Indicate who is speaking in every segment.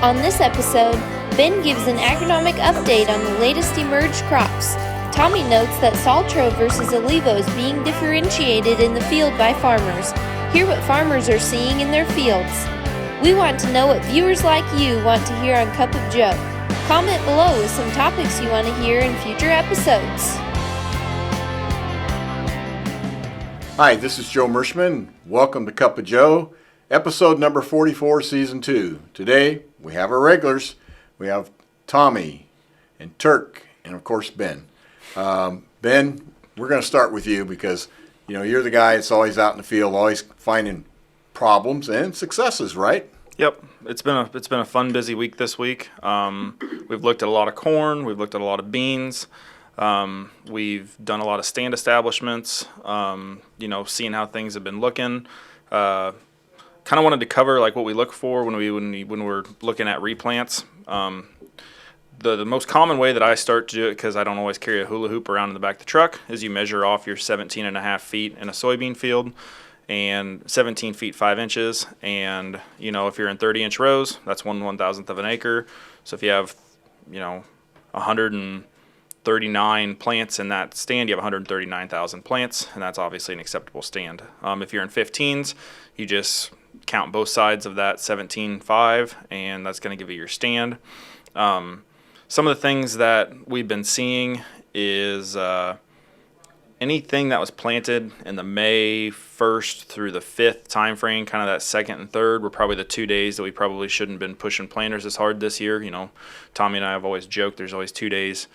Speaker 1: On this episode, Ben gives an agronomic update on the latest emerged crops. Tommy notes that Saltro versus ILeVO is being differentiated in the field by farmers. Hear what farmers are seeing in their fields. We want to know what viewers like you want to hear on Cup of Joe. Comment below with some topics you want to hear in future episodes.
Speaker 2: Hi, this is Joe Mershman. Welcome to Cup of Joe, episode number 44, season 2. Today, we have our regulars. We have Tommy and Turk and, of course, Ben. Ben, we're going to start with you because, you're the guy that's always out in the field, always finding problems and successes, right?
Speaker 3: Yep, it's been a fun, busy week this week. We've looked at a lot of corn. We've looked at a lot of beans. We've done a lot of stand establishments. Seeing how things have been looking. Kind of wanted to cover like what we look for when we're looking at replants. The most common way that I start to do it, because I don't always carry a hula hoop around in the back of the truck, is you measure off your 17.5 feet in a soybean field and 17 feet 5 inches. And, if you're in 30-inch rows, that's 1/1000th of an acre. So if you have, 139 plants in that stand, you have 139,000 plants, and that's obviously an acceptable stand. If you're in 15s, you just count both sides of that 17.5, and that's going to give you your stand. Some of the things that we've been seeing is anything that was planted in the May 1st through the 5th time frame, kind of that 2nd and 3rd, were probably the 2 days that we probably shouldn't have been pushing planters as hard this year. Tommy and I have always joked there's always 2 days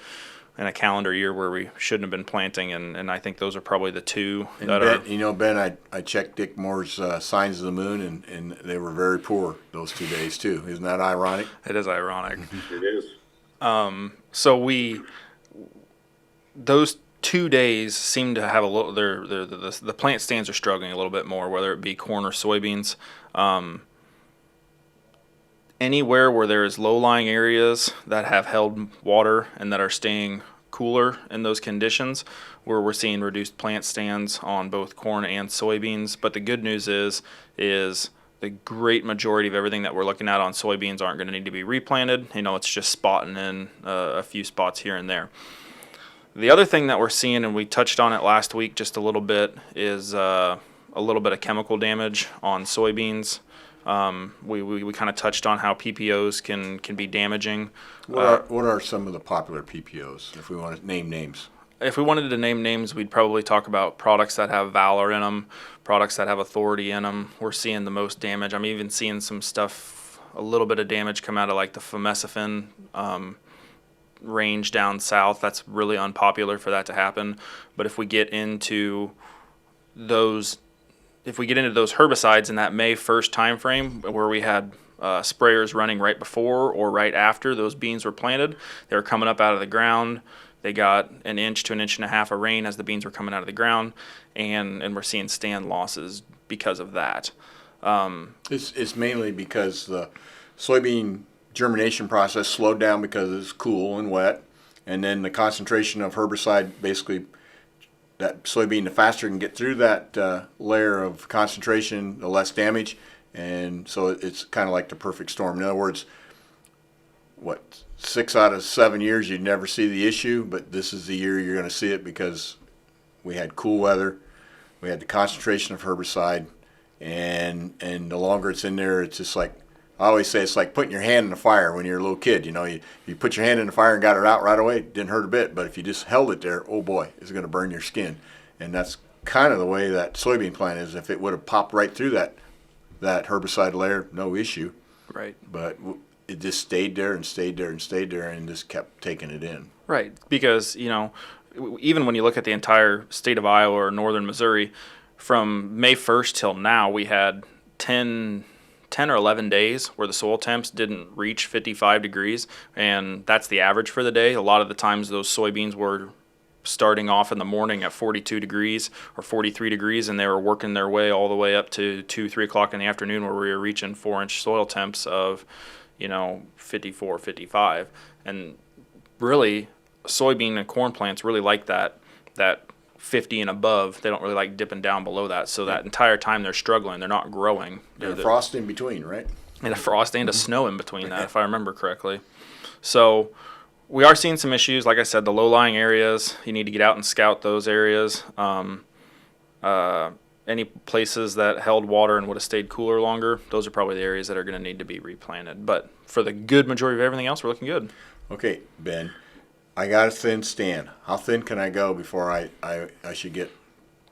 Speaker 3: in a calendar year where we shouldn't have been planting, and I think those are probably the two that are.
Speaker 2: Ben, I checked Dick Moore's signs of the moon, and they were very poor those 2 days too. Isn't that ironic?
Speaker 3: It is ironic.
Speaker 4: It is.
Speaker 3: So those 2 days seem to have a little. The plant stands are struggling a little bit more, whether it be corn or soybeans. Anywhere where there is low-lying areas that have held water and that are staying cooler in those conditions, where we're seeing reduced plant stands on both corn and soybeans. But the good news is the great majority of everything that we're looking at on soybeans aren't going to need to be replanted. It's just spotting in a few spots here and there. The other thing that we're seeing, and we touched on it last week just a little bit, is a little bit of chemical damage on soybeans. We kind of touched on how PPOs can be damaging.
Speaker 2: What are some of the popular PPOs, if we want to name names?
Speaker 3: If we wanted to name names, we'd probably talk about products that have Valor in them, products that have Authority in them. We're seeing the most damage. I'm even seeing some stuff, a little bit of damage come out of like the Famecifin range down south. That's really unpopular for that to happen. But if we get into those herbicides in that May 1st time frame where we had sprayers running right before or right after those beans were planted, they were coming up out of the ground. They got 1 inch to 1.5 inches of rain as the beans were coming out of the ground, and we're seeing stand losses because of that.
Speaker 2: It's mainly because the soybean germination process slowed down because it's cool and wet, and then the concentration of herbicide, basically that soybean, the faster it can get through that layer of concentration, the less damage, and so it's kind of like the perfect storm. In other words, 6 out of 7 years you'd never see the issue, but this is the year you're going to see it because we had cool weather, we had the concentration of herbicide, and the longer it's in there, it's just like, I always say, it's like putting your hand in the fire when you're a little kid. You put your hand in the fire and got it out right away, it didn't hurt a bit, but if you just held it there, oh boy, it's going to burn your skin. And that's kind of the way that soybean plant is. If it would have popped right through that herbicide layer, no issue.
Speaker 3: Right.
Speaker 2: But it just stayed there and stayed there and stayed there and just kept taking it in.
Speaker 3: Right, because, even when you look at the entire state of Iowa or northern Missouri, from May 1st till now, we had 10 or 11 days where the soil temps didn't reach 55 degrees, and that's the average for the day. A lot of the times those soybeans were starting off in the morning at 42 degrees or 43 degrees, and they were working their way all the way up to 2-3 o'clock in the afternoon where we were reaching 4-inch soil temps of 54, 55. And really, soybean and corn plants really like that 50 and above. They don't really like dipping down below that. So that entire time they're struggling. They're not growing.
Speaker 2: They're frost in between, right?
Speaker 3: and a frost and a snow in between that, if I remember correctly. So we are seeing some issues. Like I said, the low-lying areas, you need to get out and scout those areas. Any places that held water and would have stayed cooler longer, those are probably the areas that are going to need to be replanted. But for the good majority of everything else, we're looking good.
Speaker 2: Okay, Ben, I got a thin stand. How thin can I go before I should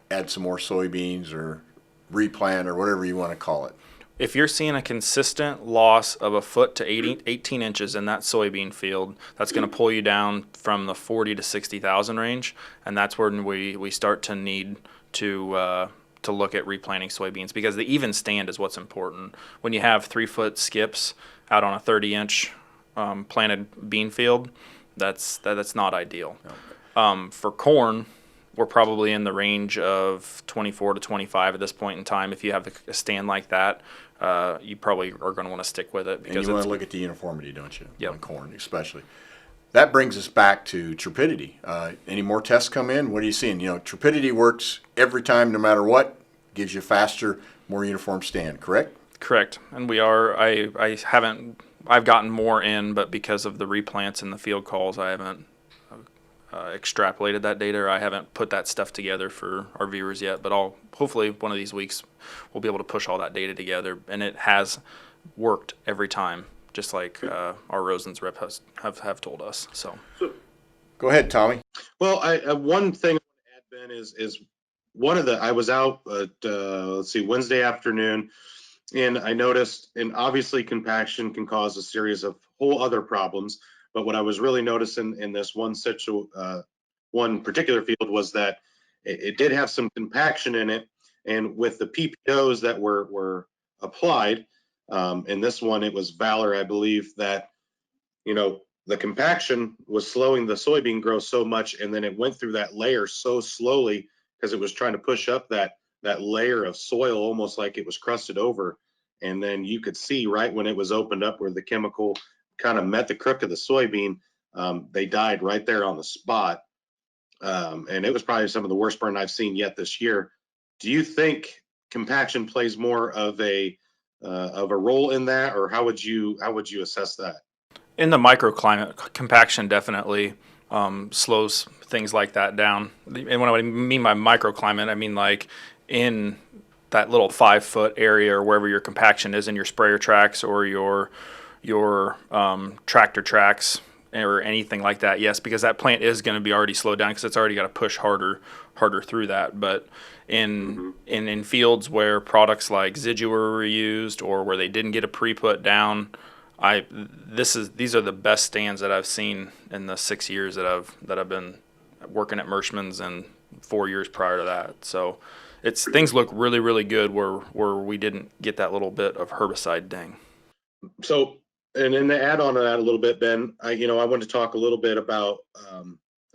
Speaker 2: add some more soybeans or replant or whatever you want to call it?
Speaker 3: If you're seeing a consistent loss of a foot to 18 inches in that soybean field, that's going to pull you down from the 40 to 60,000 range, and that's when we start to need to look at replanting soybeans, because the even stand is what's important. When you have 3-foot skips out on a 30-inch planted bean field, that's not ideal. For corn, we're probably in the range of 24 to 25 at this point in time. If you have a stand like that, you probably are going to want to stick with it, because
Speaker 2: and you want to look at the uniformity, don't you?
Speaker 3: Yep.
Speaker 2: On corn, especially. That brings us back to tripidity. Any more tests come in? What are you seeing? Tripidity works every time, no matter what. Gives you faster, more uniform stand. Correct?
Speaker 3: Correct. And we are. I've gotten more in, but because of the replants and the field calls, I haven't extrapolated that data, or I haven't put that stuff together for our viewers yet. But hopefully one of these weeks we'll be able to push all that data together, and it has worked every time, just like our Rosen's rep have told us. So
Speaker 2: go ahead, Tommy.
Speaker 4: Well, one thing I want to add, Ben, is one of I was out at Wednesday afternoon, and I noticed, and obviously compaction can cause a series of whole other problems. But what I was really noticing in this one particular field was that it did have some compaction in it, and with the PPOs that were applied, in this one it was Valor, I believe, that the compaction was slowing the soybean growth so much, and then it went through that layer so slowly because it was trying to push up that layer of soil, almost like it was crusted over. And then you could see right when it was opened up where the chemical kind of met the crook of the soybean, they died right there on the spot. And it was probably some of the worst burn I've seen yet this year. Do you think compaction plays more of a role in that, or how would you assess that?
Speaker 3: in the microclimate, compaction definitely slows things like that down. And when I mean by microclimate, I mean like in that little 5-foot area or wherever your compaction is in your sprayer tracks or your tractor tracks or anything like that. Yes, because that plant is going to be already slowed down because it's already got to push harder through that. But in fields where products like Zidua were reused or where they didn't get a pre-put down, these are the best stands that I've seen in the 6 years that I've been working at Merschman's and 4 years prior to that. So things look really, really good where we didn't get that little bit of herbicide ding.
Speaker 4: So, and then to add on to that a little bit, Ben, I want to talk a little bit about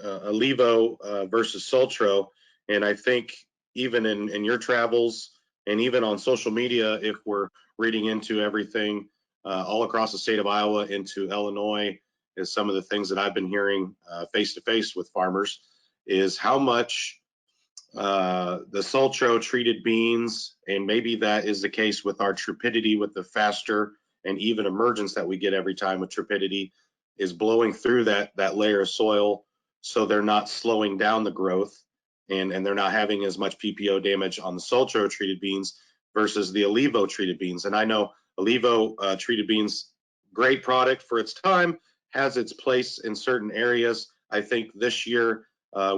Speaker 4: ILeVO versus Saltro, and I think even in your travels and even on social media, if we're reading into everything all across the state of Iowa into Illinois, is some of the things that I've been hearing face to face with farmers is how much the Saltro treated beans, and maybe that is the case with our tripidity with the faster and even emergence that we get every time with tripidity, is blowing through that layer of soil, so they're not slowing down the growth, and they're not having as much PPO damage on the Saltro treated beans versus the ILeVO treated beans. And I know ILeVO treated beans, great product for its time, has its place in certain areas. I think this year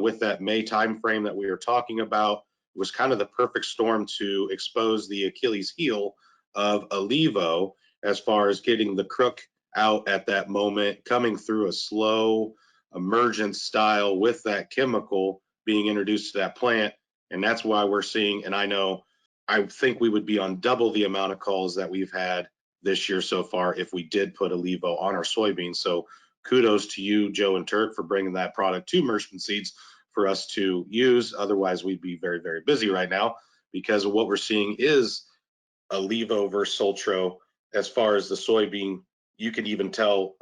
Speaker 4: with that May timeframe that we were talking about was kind of the perfect storm to expose the Achilles heel of ILeVO, as far as getting the crook out at that moment, coming through a slow emergence style with that chemical being introduced to that plant. And that's why we're seeing, and I think we would be on double the amount of calls that we've had this year so far if we did put ILeVO on our soybeans. So kudos to you, Joe and Turk, for bringing that product to Mershman Seeds for us to use. Otherwise, we'd be very, very busy right now, because of what we're seeing is ILeVO versus Saltro. As far as the soybean, you can even tell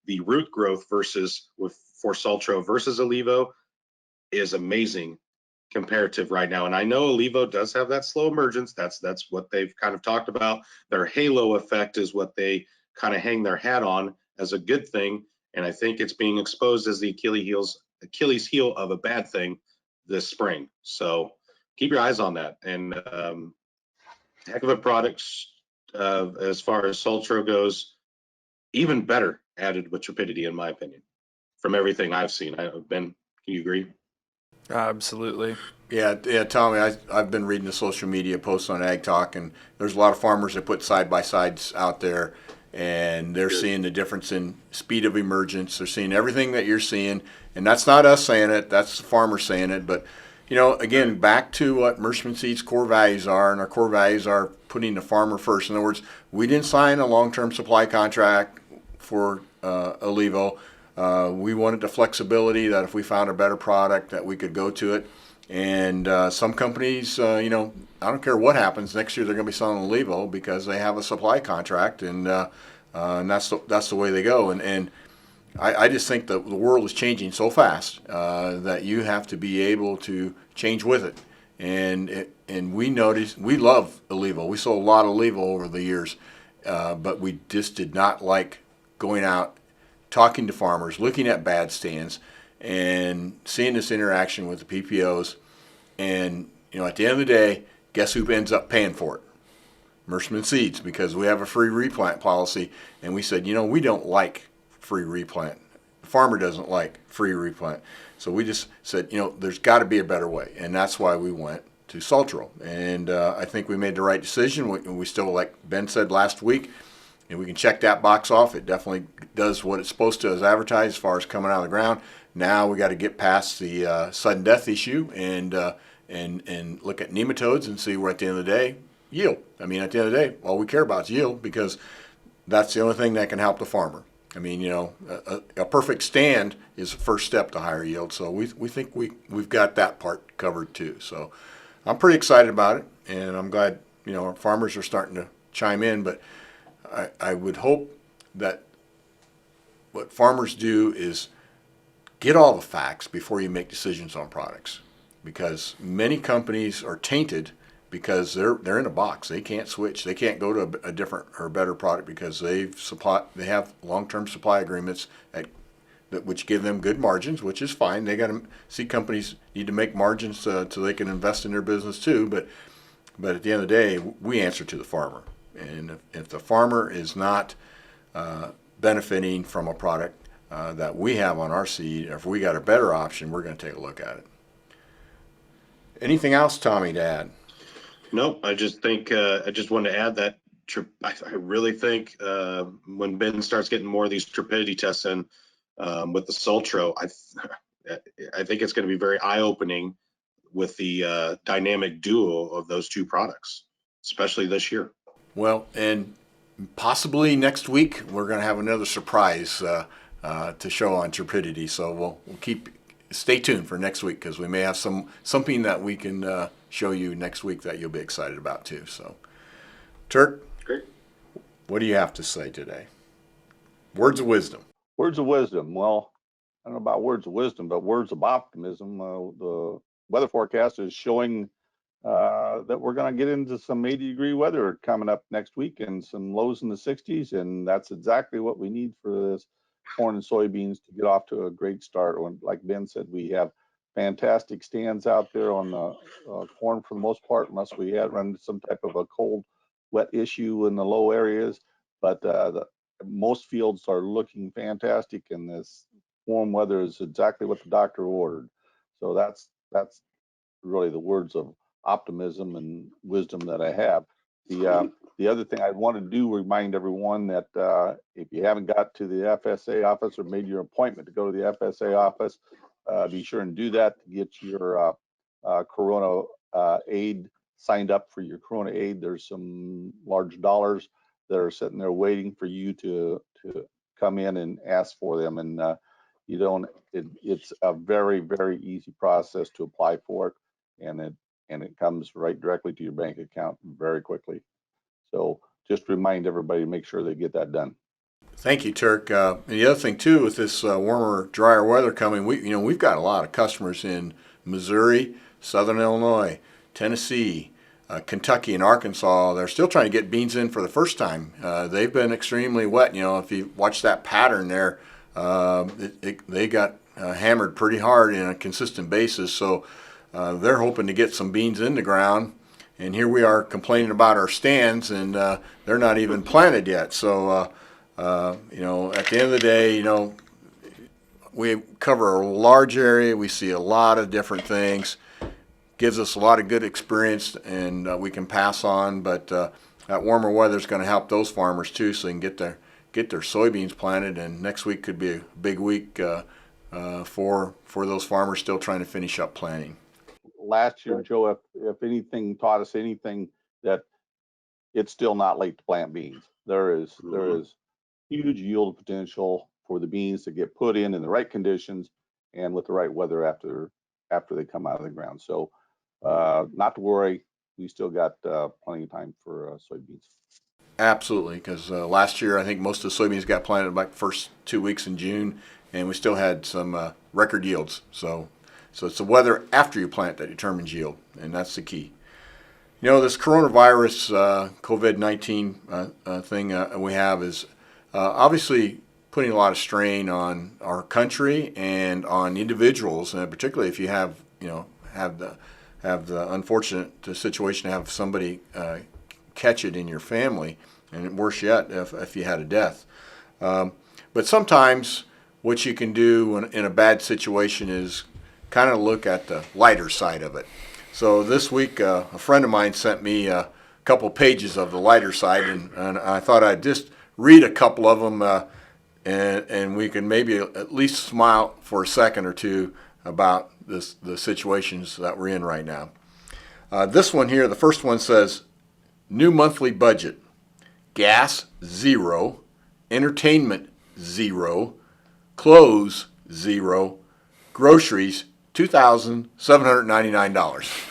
Speaker 4: the root growth for Saltro versus ILeVO is amazing comparative right now. And I know ILeVO does have that slow emergence. That's what they've kind of talked about. Their halo effect is what they kind of hang their hat on as a good thing. And I think it's being exposed as the Achilles heel of a bad thing this spring. So keep your eyes on that. And heck of a product as far as Saltro goes. Even better added with Trepidity, in my opinion, from everything I've seen. Ben, can you agree?
Speaker 3: Absolutely.
Speaker 2: Yeah, Tommy. I've been reading the social media posts on Ag Talk, and there's a lot of farmers that put side by sides out there, and they're seeing the difference in speed of emergence. They're seeing everything that you're seeing, and that's not us saying it. That's the farmers saying it. But again, back to what Merchant Seed's core values are, and our core values are putting the farmer first. In other words, we didn't sign a long-term supply contract for ILeVO. We wanted the flexibility that if we found a better product that we could go to it. And some companies, I don't care what happens, next year they're going to be selling ILeVO because they have a supply contract, and that's the way they go. And I just think that the world is changing so fast that you have to be able to change with it. And we love ILeVO. We sold a lot of ILeVO over the years, but we just did not like going out, talking to farmers, looking at bad stands, and seeing this interaction with the PPOs. And at the end of the day, guess who ends up paying for it? Merchant Seeds, because we have a free replant policy, and we said, we don't like free replant. The farmer doesn't like free replant. So we just said, there's got to be a better way, and that's why we went to Saltro. And I think we made the right decision. We still, like Ben said last week, and we can check that box off. It definitely does what it's supposed to as advertised as far as coming out of the ground. Now we got to get past the sudden death issue and look at nematodes and see where at the end of the day, yield. I mean, at the end of the day, all we care about is yield, because that's the only thing that can help the farmer. I mean, a perfect stand is the first step to higher yield. So we think we've got that part covered too. So I'm pretty excited about it, and I'm glad our farmers are starting to chime in. But I would hope that what farmers do is get all the facts before you make decisions on products, because many companies are tainted because they're in a box. They can't switch. They can't go to a different or better product because they have long-term supply agreements which give them good margins, which is fine. They got to see companies need to make margins so they can invest in their business too. But at the end of the day, we answer to the farmer. And if the farmer is not benefiting from a product that we have on our seed, if we got a better option, we're going to take a look at it. Anything else, Tommy, to add?
Speaker 4: Nope. I just think I just wanted to add that I really think when Ben starts getting more of these Trepidity tests in with the Saltro, I think it's going to be very eye-opening with the dynamic duo of those two products, especially this year.
Speaker 2: Well, and possibly next week we're going to have another surprise to show on Trepidity. So we'll stay tuned for next week, because we may have something that we can show you next week that you'll be excited about too. So, Turk,
Speaker 4: great.
Speaker 2: What do you have to say today? Words of wisdom.
Speaker 5: Words of wisdom. Well, I don't know about words of wisdom, but words of optimism. The weather forecast is showing that we're going to get into some 80-degree weather coming up next week, and some lows in the 60s, and that's exactly what we need for this corn and soybeans to get off to a great start. When, like Ben said, we have fantastic stands out there on the corn for the most part, unless we had run some type of a cold, wet issue in the low areas. But most fields are looking fantastic, and this warm weather is exactly what the doctor ordered. So that's really the words of optimism and wisdom that I have. The other thing I want to do, remind everyone that if you haven't got to the FSA office or made your appointment to go to the FSA office, be sure and do that to get your Corona aid signed up for your Corona aid. There's some large dollars that are sitting there waiting for you to come in and ask for them. And it's a very, very easy process to apply for it, and it comes right directly to your bank account very quickly. So just remind everybody to make sure they get that done.
Speaker 2: Thank you, Turk. And the other thing too, with this warmer, drier weather coming, we've got a lot of customers in Missouri, Southern Illinois, Tennessee, Kentucky and Arkansas, they're still trying to get beans in for the first time. They've been extremely wet. You know, if you watch that pattern there, they got hammered pretty hard in a consistent basis. So they're hoping to get some beans in the ground. And here we are complaining about our stands, and they're not even planted yet. So, you know, at the end of the day, you know, we cover a large area. We see a lot of different things. Gives us a lot of good experience, and we can pass on. But that warmer weather is going to help those farmers too, so they can get their soybeans planted. And next week could be a big week for those farmers still trying to finish up planting.
Speaker 5: Last year, Joe, if anything taught us anything, that it's still not late to plant beans. There is huge yield potential for the beans to get put in the right conditions and with the right weather after they come out of the ground. So not to worry, we still got plenty of time for soybeans.
Speaker 2: Absolutely, because last year I think most of the soybeans got planted like first 2 weeks in June, and we still had some record yields. So it's the weather after you plant that determines yield, and that's the key. You know, this coronavirus COVID-19 thing we have is obviously putting a lot of strain on our country and on individuals, and particularly if you have the unfortunate situation to have somebody catch it in your family, and worse yet, if you had a death. But sometimes what you can do in a bad situation is kind of look at the lighter side of it. So this week, a friend of mine sent me a couple pages of the lighter side, and I thought I'd just read a couple of them, and we can maybe at least smile for a second or two about the situations that we're in right now. This one here, the first one says, new monthly budget, gas, 0, entertainment, 0, clothes, 0, groceries, $2,799.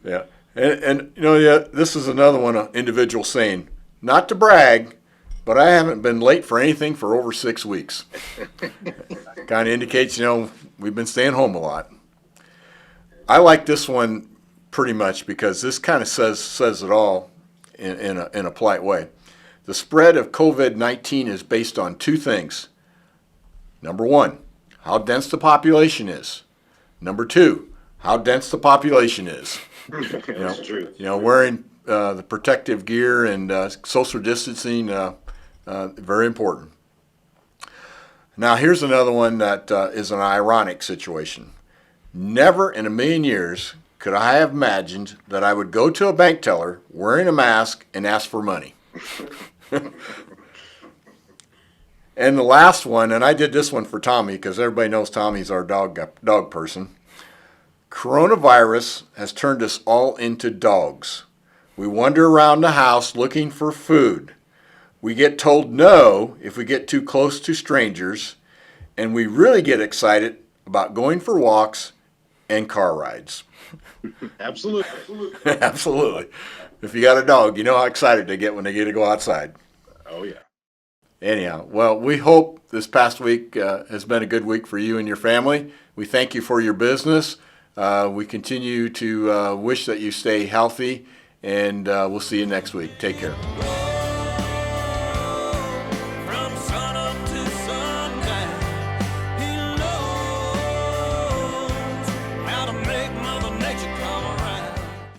Speaker 2: Yeah, and you know, yeah, this is another one, an individual saying, not to brag, but I haven't been late for anything for over 6 weeks. Kind of indicates, you know, we've been staying home a lot. I like this one pretty much because this kind of says it all in a polite way. The spread of COVID-19 is based on two things. Number one, how dense the population is. Number two, how dense the population is.
Speaker 4: That's true.
Speaker 2: You know, wearing the protective gear and social distancing, very important. Now, here's another one that is an ironic situation. Never in a million years could I have imagined that I would go to a bank teller wearing a mask and ask for money. And the last one, and I did this one for Tommy because everybody knows Tommy's our dog person. Coronavirus has turned us all into dogs. We wander around the house looking for food. We get told no if we get too close to strangers, and we really get excited about going for walks and car rides.
Speaker 4: Absolutely.
Speaker 2: Absolutely. If you got a dog, you know how excited they get when they get to go outside.
Speaker 4: Oh, yeah.
Speaker 2: Anyhow, well, we hope this past week has been a good week for you and your family. We thank you for your business. We continue to wish that you stay healthy, and we'll see you next week. Take care.